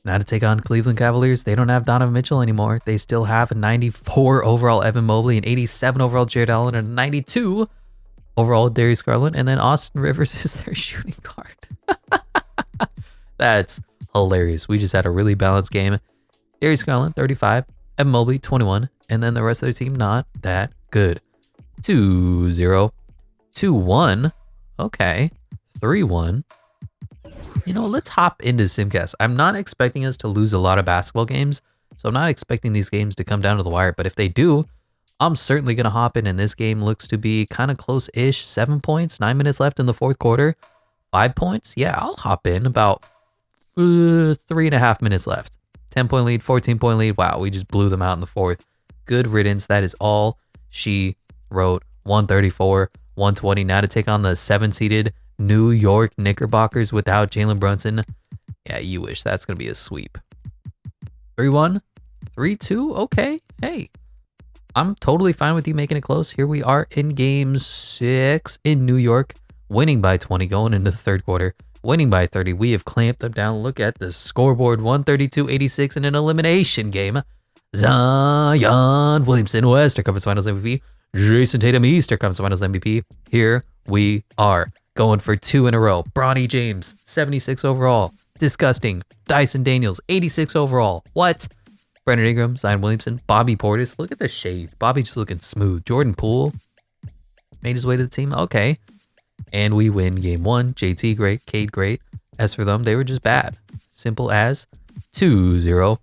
Now to take on Cleveland Cavaliers, they don't have Donovan Mitchell anymore. They still have a 94 overall Evan Mobley, an 87 overall Jared Allen, and a 92 overall Darius Garland, and then Austin Rivers is their shooting guard. That's hilarious. We just had a really balanced game. Darius Garland, 35. Evan Mobley, 21. And then the rest of the team, not that good. 2-0. 2-1. Okay. 3-1. You know, let's hop into Simcast. I'm not expecting us to lose a lot of basketball games, So I'm not expecting these games to come down to the wire, but if they do, I'm certainly going to hop in. And this game looks to be kind of close-ish. 7 points, 9 minutes left in the fourth quarter. 5 points? Yeah, I'll hop in. About 3.5 minutes left. 10-point lead, 14-point lead. Wow, we just blew them out in the fourth. Good riddance. That is all she wrote. 134, 120. Now to take on the 7-seeded New York Knickerbockers without Jalen Brunson. Yeah, you wish. That's going to be a sweep. 3-1, 3-2. Okay. Hey, I'm totally fine with you making it close. Here we are in game 6 in New York, winning by 20 going into the third quarter, winning by 30. We have clamped them down. Look at the scoreboard, 132-86 in an elimination game. Zion Williamson, Western Conference Finals MVP. Jason Tatum, Eastern Conference Finals MVP. Here we are, going for 2 in a row. Bronny James, 76 overall. Disgusting. Dyson Daniels, 86 overall. What? Brandon Ingram, Zion Williamson, Bobby Portis. Look at the shades. Bobby just looking smooth. Jordan Poole made his way to the team. Okay. And we win game 1. JT great. Cade great. As for them, they were just bad. Simple as 2-0,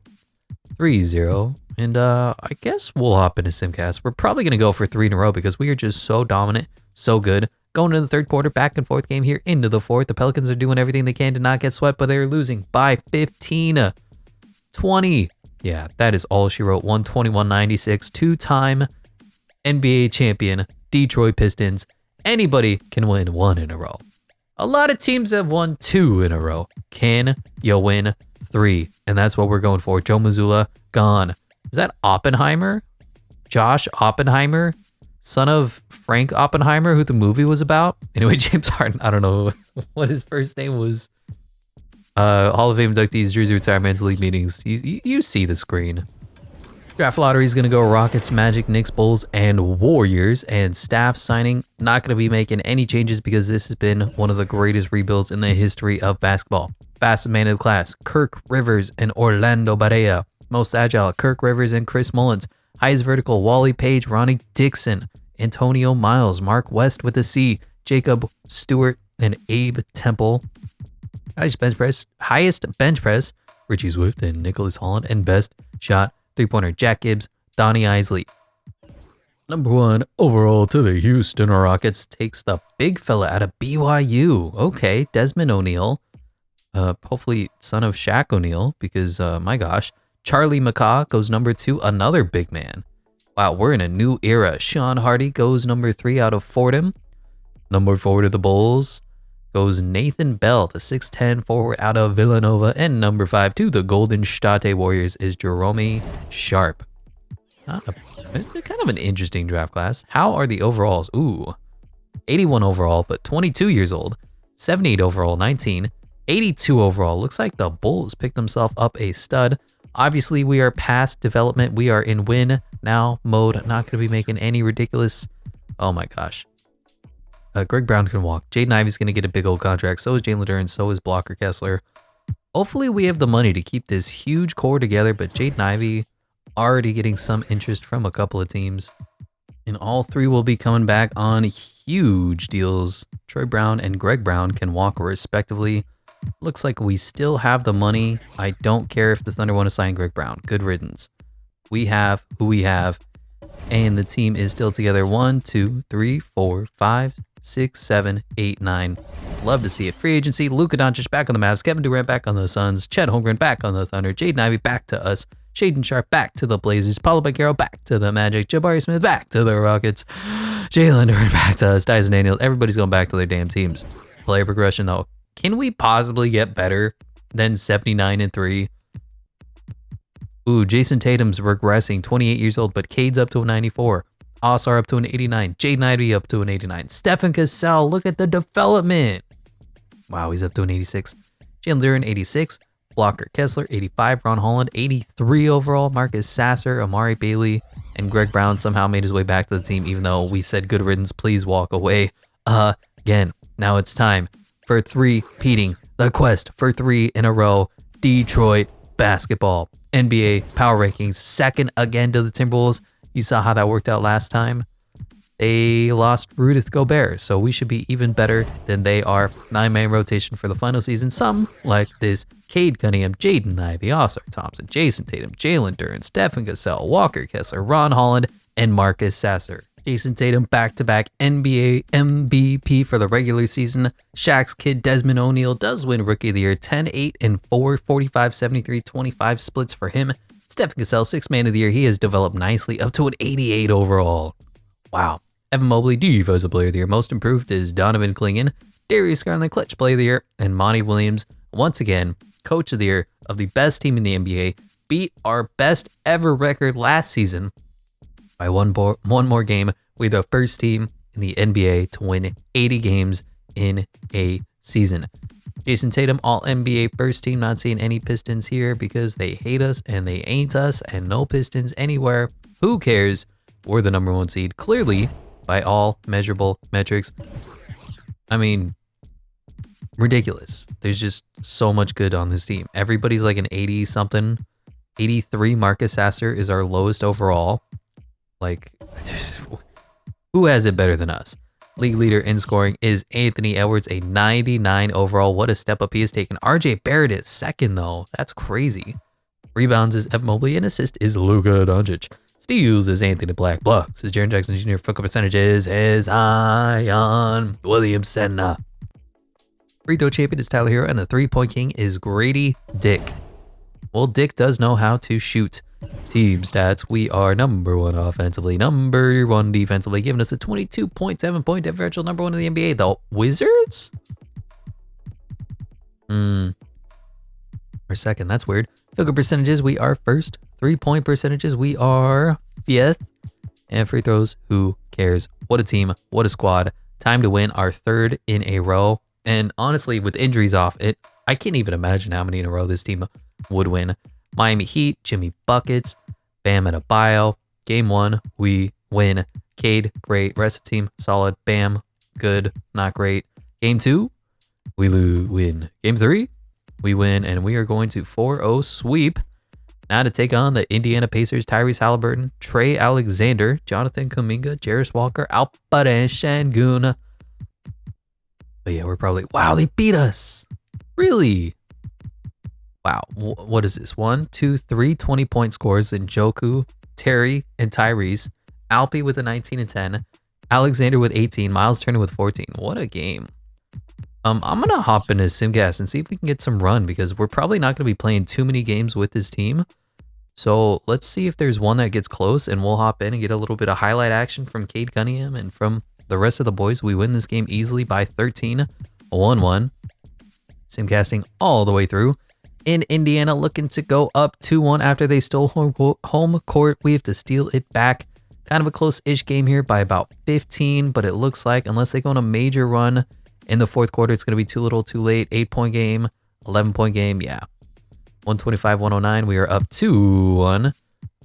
3-0. And I guess we'll hop into Simcast. We're probably going to go for 3 in a row because we are just so dominant, so good. Going into the third quarter, back and forth game here into the fourth. The Pelicans are doing everything they can to not get swept, but they're losing by 15, 20. Yeah, that is all she wrote. 121-96, 2-time NBA champion, Detroit Pistons. Anybody can win 1 in a row. A lot of teams have won 2 in a row. Can you win 3? And that's what we're going for. Joe Mazzulla, gone. Is that Oppenheimer? Josh Oppenheimer? Son of Frank Oppenheimer, who the movie was about? Anyway, James Harden, I don't know what his first name was. Hall of Fame inductees, jersey retirements, league meetings. You see the screen. Draft lottery is going to go Rockets, Magic, Knicks, Bulls, and Warriors. And staff signing, not going to be making any changes because this has been one of the greatest rebuilds in the history of basketball. Fastest man of the class, Kirk Rivers and Orlando Barea. Most agile, Kirk Rivers and Chris Mullins. Highest vertical, Wally Page, Ronnie Dixon, Antonio Miles, Mark West with a C, Jacob Stewart, and Abe Temple. Highest bench press, Richie Swift and Nicholas Holland. And best shot, 3-pointer, Jack Gibbs, Donnie Isley. Number 1 overall to the Houston Rockets takes the big fella out of BYU. Okay, Desmond O'Neal. Hopefully son of Shaq O'Neal because, my gosh. Charlie McCaw goes number 2, another big man. Wow, we're in a new era. Sean Hardy goes number 3 out of Fordham. Number 4 to the Bulls goes Nathan Bell, the 6'10 forward out of Villanova. And number 5 to the Golden State Warriors is Jerome Sharp. It's kind of an interesting draft class. How are the overalls? Ooh, 81 overall, but 22 years old. 78 overall, 19. 82 overall. Looks like the Bulls picked themselves up a stud. Obviously, we are past development. We are in win now mode. Not going to be making any ridiculous... Oh my gosh. Greg Brown can walk. Jaden Ivey's going to get a big old contract. So is Jalen Duren. So is Blocker Kessler. Hopefully, we have the money to keep this huge core together. But Jaden Ivey already getting some interest from a couple of teams. And all 3 will be coming back on huge deals. Troy Brown and Greg Brown can walk respectively. Looks like we still have the money. I don't care if the Thunder want to sign Greg Brown. Good riddance. We have who we have. And the team is still together. 1, 2, 3, 4, 5, 6, 7, 8, 9. Love to see it. Free agency. Luka Doncic back on the Mavs. Kevin Durant back on the Suns. Chet Holmgren back on the Thunder. Jaden Ivey back to us. Shaedon Sharpe back to the Blazers. Paulo Banchero back to the Magic. Jabari Smith back to the Rockets. Jalen Duren back to us. Dyson Daniels. Everybody's going back to their damn teams. Player progression though. Can we possibly get better than 79-3? Ooh, Jason Tatum's regressing, 28 years old, but Cade's up to a 94. Osar up to an 89. Jaden Ivey up to an 89. Stephen Cassell, look at the development. Wow, he's up to an 86. Jalen Duren, 86. Blocker Kessler, 85. Ron Holland, 83 overall. Marcus Sasser, Amari Bailey, and Greg Brown somehow made his way back to the team, even though we said good riddance, please walk away. Again, now it's time for three-peating the quest for 3 in a row. Detroit basketball. NBA power rankings, second again to the Timberwolves. You saw how that worked out last time. They lost Ruth Gobert, so we should be even better than they are. 9-man rotation for the final season. Some, like this Cade Cunningham, Jaden Ivey, Oscar Thompson, Jason Tatum, Jalen Duren, Stephen Cassell, Walker Kessler, Ron Holland, and Marcus Sasser. Jason Tatum back-to-back NBA MVP for the regular season. Shaq's kid Desmond O'Neal does win Rookie of the Year. 10, 8, and 4, 45, 73, 25 splits for him. Stephen Cassell, 6th Man of the Year. He has developed nicely up to an 88 overall. Wow. Evan Mobley, Defensive Player of the Year. Most improved is Donovan Clingan. Darius Garland, Clutch Player of the Year. And Monty Williams, once again, Coach of the Year of the best team in the NBA. Beat our best ever record last season by one more game. We're the first team in the NBA to win 80 games in a season. Jason Tatum, all NBA first team. Not seeing any Pistons here because they hate us and they ain't us, and no Pistons anywhere. Who cares? We're the number 1 seed, clearly, by all measurable metrics. I mean, ridiculous. There's just so much good on this team. Everybody's like an 80-something. 83. Marcus Sasser is our lowest overall. Like, who has it better than us? League leader in scoring is Anthony Edwards, a 99 overall. What a step up he has taken. RJ Barrett is 2nd, though. That's crazy. Rebounds is Evan Mobley, and assist is Luka Doncic. Steals is Anthony Black. Blocks is Jaren Jackson Jr. Field goal percentages is Zion Williamson. Free throw champion is Tyler Hero, and the 3-point king is Grady Dick. Well, Dick does know how to shoot. Team stats, we are number 1 offensively, number 1 defensively, giving us a 22.7 point differential, number 1 in the NBA. The Wizards? We're 2nd, that's weird. Field goal percentages, we are 1st. 3-point percentages, we are 5th. And free throws, who cares? What a team, what a squad. Time to win our 3rd in a row. And honestly, with injuries off, I can't even imagine how many in a row this team would win. Miami Heat, Jimmy Buckets, Bam Adebayo. Game 1, we win. Cade, great. Rest of the team, solid. Bam, good, not great. Game 2, we win. Game 3, we win, and we are going to 4-0 sweep. Now to take on the Indiana Pacers, Tyrese Halliburton, Trey Alexander, Jonathan Kuminga, Jarris Walker, Alperen Şengün. But yeah, we're probably... Wow, they beat us. Really? Wow. What is this? 1, 2, 3 20-point scores in Joku, Terry, and Tyrese. Alpi with a 19 and 10. Alexander with 18. Miles Turner with 14. What a game. I'm going to hop into Simgas and see if we can get some run, because we're probably not going to be playing too many games with this team. So let's see if there's one that gets close, and we'll hop in and get a little bit of highlight action from Cade Cunningham and from the rest of the boys. We win this game easily by 13, 1-1. Simcasting all the way through. In Indiana, looking to go up 2-1 after they stole home court. We have to steal it back. Kind of a close-ish game here by about 15, but it looks like unless they go on a major run in the 4th quarter, it's going to be too little, too late. 8-point game, 11-point game, yeah. 125-109, we are up 2-1.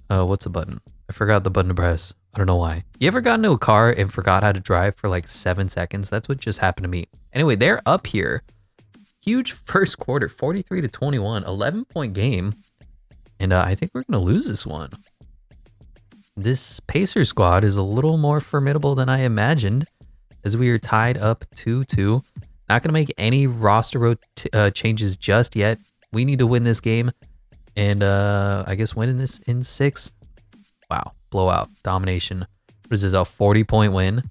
What's the button? I forgot the button to press. I don't know why. You ever got into a car and forgot how to drive for like 7 seconds? That's what just happened to me. Anyway, they're up here. Huge first quarter, 43-21, 11-point game. And I think we're going to lose this one. This Pacer squad is a little more formidable than I imagined, as we are tied up 2-2. Not going to make any roster changes just yet. We need to win this game. And I guess winning this in 6. Wow. Blowout. Domination. What is this? A 40-point win.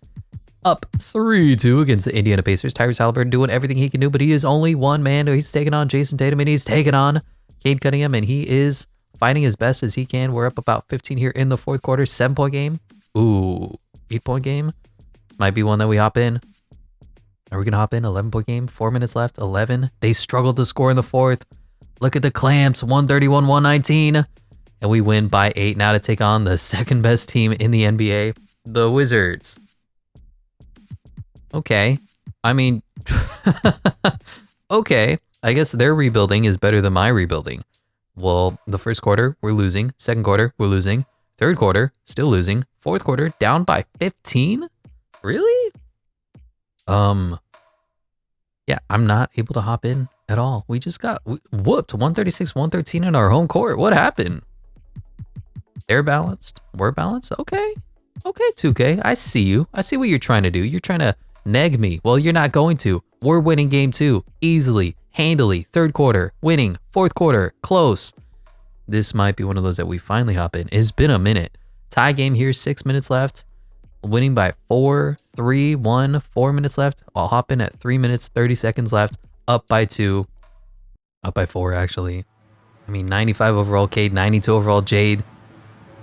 Up 3-2 against the Indiana Pacers. Tyrese Halliburton doing everything he can do, but he is only one man. He's taking on Jason Tatum, and he's taking on Cade Cunningham, and he is fighting as best as he can. We're up about 15 here in the 4th quarter. 7-point game. Ooh. 8-point game. Might be one that we hop in. Are we going to hop in? 11-point game. 4 minutes left. 11. They struggled to score in the 4th. Look at the clamps. 131-119. And we win by 8 now to take on the 2nd best team in the NBA, the Wizards. Okay. I mean, okay. I guess their rebuilding is better than my rebuilding. Well, the 1st quarter, we're losing. 2nd quarter, we're losing. 3rd quarter, still losing. 4th quarter, down by 15? Really? Yeah, I'm not able to hop in at all. We just got whooped 136-113 in our home court. What happened? They're balanced. We're balanced. Okay. Okay, 2K, I see you. I see what you're trying to do. You're trying to neg me. Well, you're not going to. We're winning game 2. Easily, handily. Third quarter, winning. Fourth quarter, close. This might be one of those that we finally hop in. It's been a minute. Tie game here, 6 minutes left. Winning by 4, 3, 1, 4 minutes left. I'll hop in at 3 minutes, 30 seconds left. Up by 2. Up by 4, actually. I mean, 95 overall Cade, 92 overall Jade,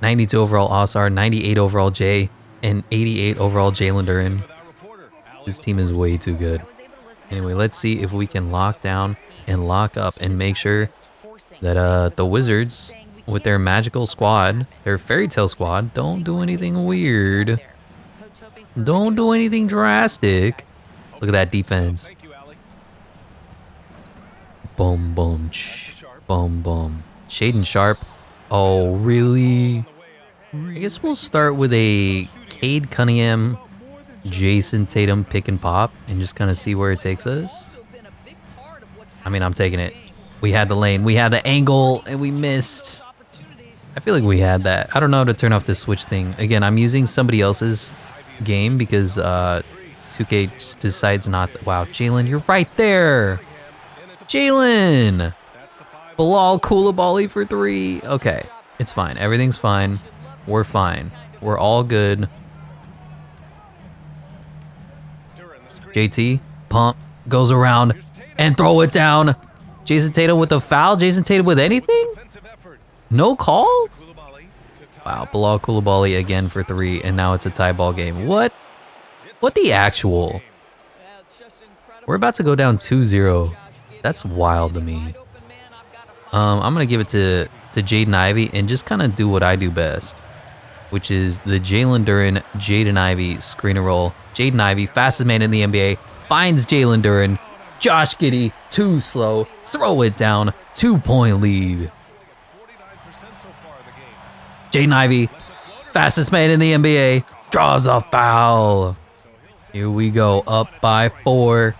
92 overall Osar, 98 overall Jay, and 88 overall Jalen Duren. This team is way too good. Anyway, let's see if we can lock down and lock up and make sure that the Wizards, with their magical squad, their fairy tale squad, don't do anything weird. Don't do anything drastic. Look at that defense. Boom, boom, boom, boom. Shaden Sharp. Oh, really? I guess we'll start with a Cade Cunningham, Jason Tatum pick and pop and just kind of see where it takes us. I mean, I'm taking it. We had the lane, we had the angle, and we missed. I feel like we had that. I don't know how to turn off this switch thing. Again, I'm using somebody else's game because 2K just decides not to. Wow, Jalen, you're right there. Jalen. Bilal Coulibaly for 3. Okay, it's fine. Everything's fine. We're fine. We're all good. JT, pump, goes around, and throw it down. Jason Tatum with a foul. Jason Tatum with anything? No call? Wow, Bilal Coulibaly again for 3, and now it's a tie ball game. What? What the actual? We're about to go down 2-0. That's wild to me. I'm going to give it to Jaden Ivey and just kind of do what I do best, which is the Jalen Duren, Jaden Ivey screen and roll. Jaden Ivey, fastest man in the NBA, finds Jalen Duren. Josh Giddey, too slow. Throw it down. 2-point lead. Jaden Ivey, fastest man in the NBA, draws a foul. Here we go, up by 4.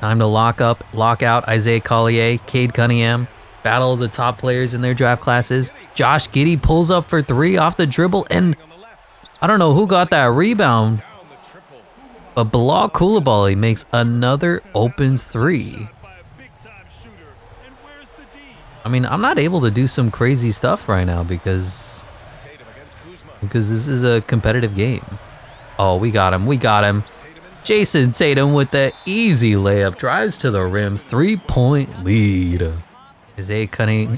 Time to lock up, lock out Isaiah Collier, Cade Cunningham. Battle of the top players in their draft classes. Josh Giddey pulls up for 3 off the dribble, and I don't know who got that rebound, but Bilal Coulibaly makes another open 3. I mean, I'm not able to do some crazy stuff right now because this is a competitive game. Oh, we got him. We got him. Jason Tatum with the easy layup, drives to the rim, 3-point lead. Isaiah Collier,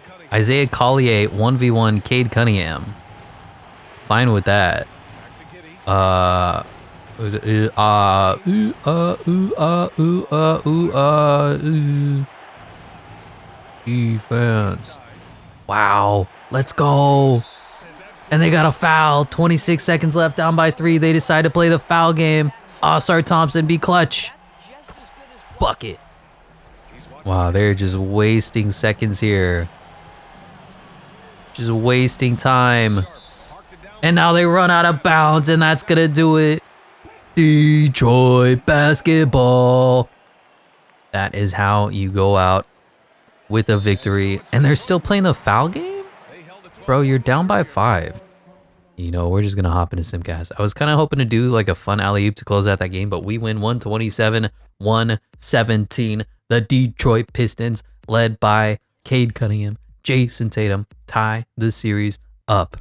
1v1 Cade Cunningham. Fine with that. Defense. Wow, let's go. And they got a foul. 26 seconds left, down by 3. They decide to play the foul game. Osar Thompson, be clutch. Bucket. Wow, they're just wasting seconds here. Just wasting time. And now they run out of bounds, and that's gonna do it. Detroit basketball. That is how you go out with a victory. And they're still playing the foul game? Bro, you're down by 5. You know, we're just gonna hop into Simcast. I was kind of hoping to do like a fun alley-oop to close out that game, but we win 127-117. The Detroit Pistons, led by Cade Cunningham, Jason Tatum, tie the series up.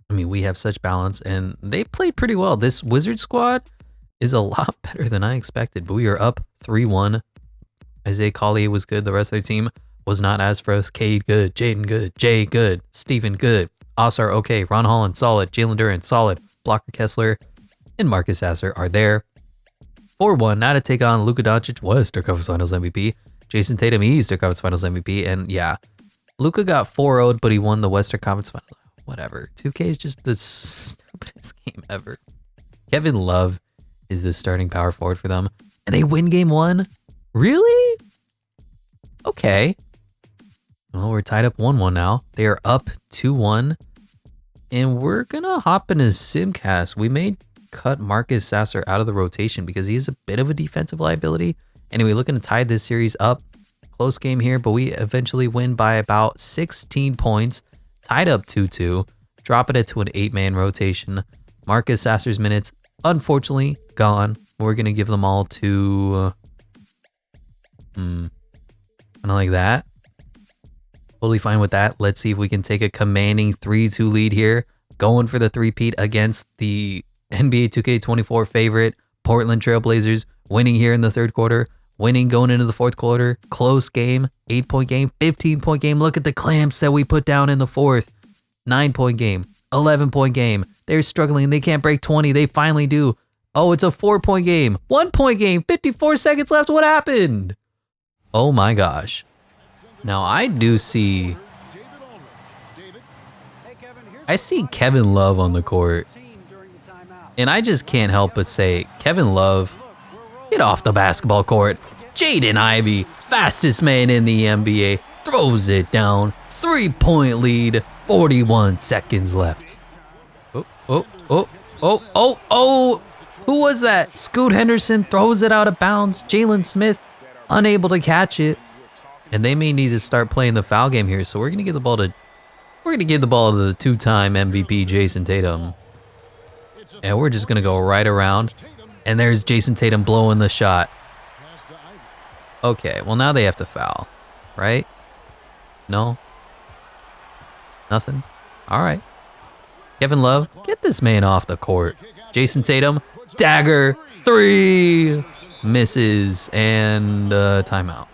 I mean, we have such balance, and they played pretty well. This Wizard squad is a lot better than I expected, but we are up 3-1. Isaiah Collier was good. The rest of the team was not as for us. Cade good, Jaden good, Jay good, Steven good, Osar okay, Ron Holland solid, Jalen Duren solid, Blocker Kessler and Marcus Sasser are there. 4-1, now to take on Luka Doncic, was their Conference Finals MVP. Jason Tatum, he's their Conference Finals MVP. And yeah, Luka got 4-0'd, but he won the Western Conference Finals. Whatever. 2K is just the stupidest game ever. Kevin Love is the starting power forward for them. And they win game 1? Really? Okay. Well, we're tied up 1-1 now. They are up 2-1. And we're going to hop in a Simcast. We may cut Marcus Sasser out of the rotation because he is a bit of a defensive liability. Anyway, looking to tie this series up. Close game here, but we eventually win by about 16 points. Tied up 2-2. dropping it to an 8-man rotation. Marcus Sasser's minutes, unfortunately, gone. We're going to give them all to... kind of like that. Totally fine with that. Let's see if we can take a commanding 3-2 lead here. Going for the three-peat against the NBA 2K24 favorite Portland Trailblazers. Winning here in the third quarter. Winning going into the fourth quarter. Close game. 8-point game. 15-point game. Look at the clamps that we put down in the fourth. 9-point game. 11-point game. They're struggling. They can't break 20. They finally do. Oh, it's a 4-point game. 1-point game. 54 seconds left. What happened? Oh my gosh. Now I do see... I see Kevin Love on the court. And I just can't help but say, Kevin Love, get off the basketball court. Jaden Ivey, fastest man in the NBA, throws it down. 3-point lead, 41 seconds left. Oh. Who was that? Scoot Henderson throws it out of bounds. Jalen Smith unable to catch it. And they may need to start playing the foul game here. So we're going to give the ball to the 2-time MVP Jason Tatum. And we're just going to go right around. And there's Jason Tatum blowing the shot. Okay, well now they have to foul, right? No? Nothing? All right. Kevin Love, get this man off the court. Jason Tatum, dagger, 3, misses, and timeout.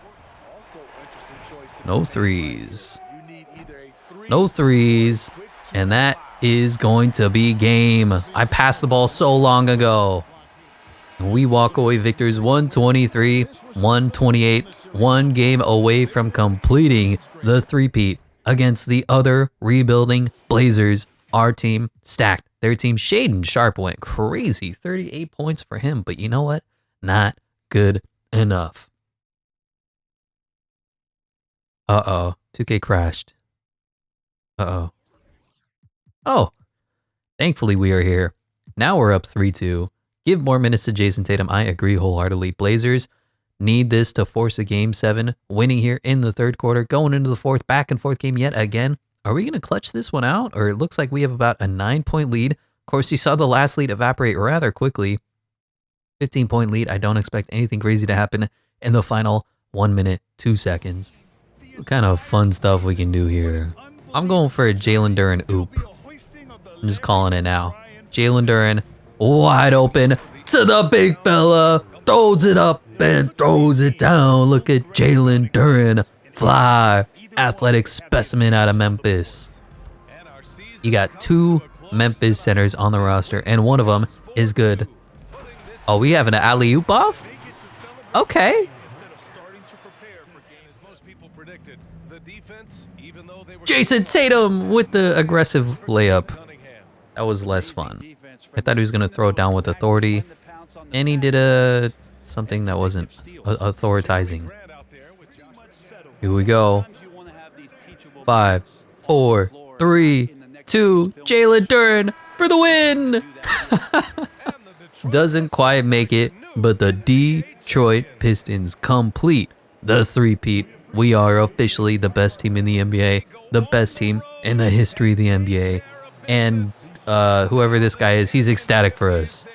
No threes. No threes. And that is going to be game. I passed the ball so long ago. We walk away victors 123-128. 1 game away from completing the three-peat against the other rebuilding Blazers. Our team stacked. Their team, Shaden Sharp, went crazy. 38 points for him. But you know what? Not good enough. Uh-oh. 2K crashed. Uh-oh. Oh. Thankfully, we are here. Now we're up 3-2. Give more minutes to Jason Tatum. I agree wholeheartedly. Blazers need this to force a Game 7. Winning here in the third quarter. Going into the fourth. Back and forth game yet again. Are we going to clutch this one out? Or it looks like we have about a 9-point lead. Of course, you saw the last lead evaporate rather quickly. 15-point lead. I don't expect anything crazy to happen in the final 1 minute, 2 seconds. What kind of fun stuff we can do here? I'm going for a Jalen Duren oop. I'm just calling it now. Jalen Duren, wide open to the big fella. Throws it up and throws it down. Look at Jalen Duren. Fly. Athletic specimen out of Memphis. You got 2 Memphis centers on the roster, and one of them is good. Oh, we have an alley-oop off? Okay. Jason Tatum with the aggressive layup. That was less fun. I thought he was going to throw it down with authority, and he did something that wasn't authorizing. Here we go. 5, 4, 3, 2, Jalen Duren for the win! Doesn't quite make it, but the Detroit Pistons complete the three-peat. We are officially the best team in the NBA, the best team in the history of the NBA. And whoever this guy is, he's ecstatic for us.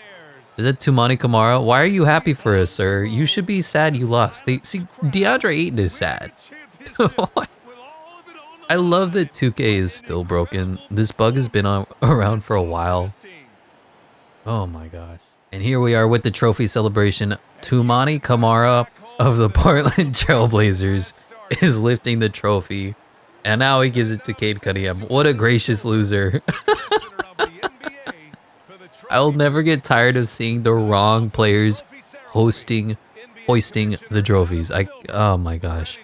Is it Tumani Kamara? Why are you happy for us, sir? You should be sad you lost. See, DeAndre Ayton is sad. I love that 2K is still broken. This bug has been around for a while. Oh my gosh. And here we are with the trophy celebration. Tumani Kamara of the Portland Trailblazers is lifting the trophy. And now he gives it to Cade Cunningham. What a gracious loser. I'll never get tired of seeing the wrong players hoisting the trophies. Oh my gosh.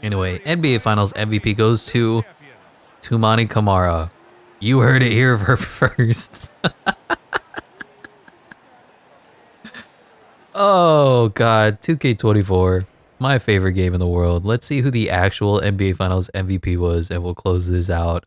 Anyway, NBA Finals MVP goes to Tumani Kamara. You heard it here first. Oh god, 2K24. My favorite game in the world. Let's see who the actual NBA Finals MVP was, and we'll close this out.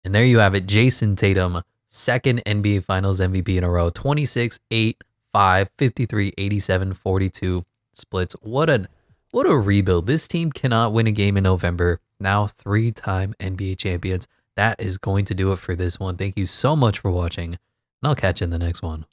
And there you have it. Jason Tatum, second NBA Finals MVP in a row. 26, 8, 5, 53, 87, 42 splits. What a rebuild. This team cannot win a game in November. Now 3-time NBA champions. that is going to do it for this one. Thank you so much for watching, and I'll catch you in the next one.